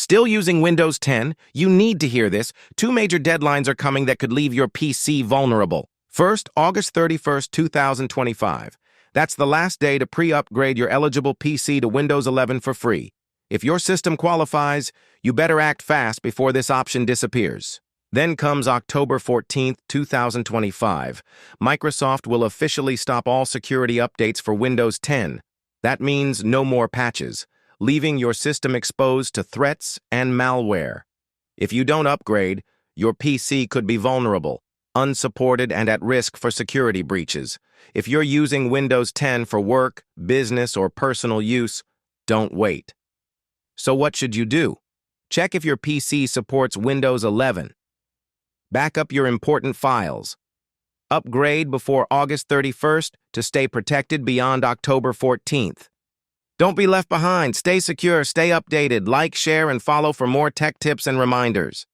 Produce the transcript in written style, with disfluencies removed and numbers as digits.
Still using Windows 10? You need to hear this. Two major deadlines are coming that could leave your PC vulnerable. First, August 31st, 2025. That's the last day to pre-upgrade your eligible PC to Windows 11 for free. If your system qualifies, you better act fast before this option disappears. Then comes October 14th, 2025. Microsoft will officially stop all security updates for Windows 10. That means no more patches, leaving your system exposed to threats and malware. If you don't upgrade, your PC could be vulnerable, unsupported, and at risk for security breaches. If you're using Windows 10 for work, business, or personal use, don't wait. So what should you do? Check if your PC supports Windows 11. Back up your important files. Upgrade before August 31st to stay protected beyond October 14th. Don't be left behind. Stay secure, stay updated. Like, share, and follow for more tech tips and reminders.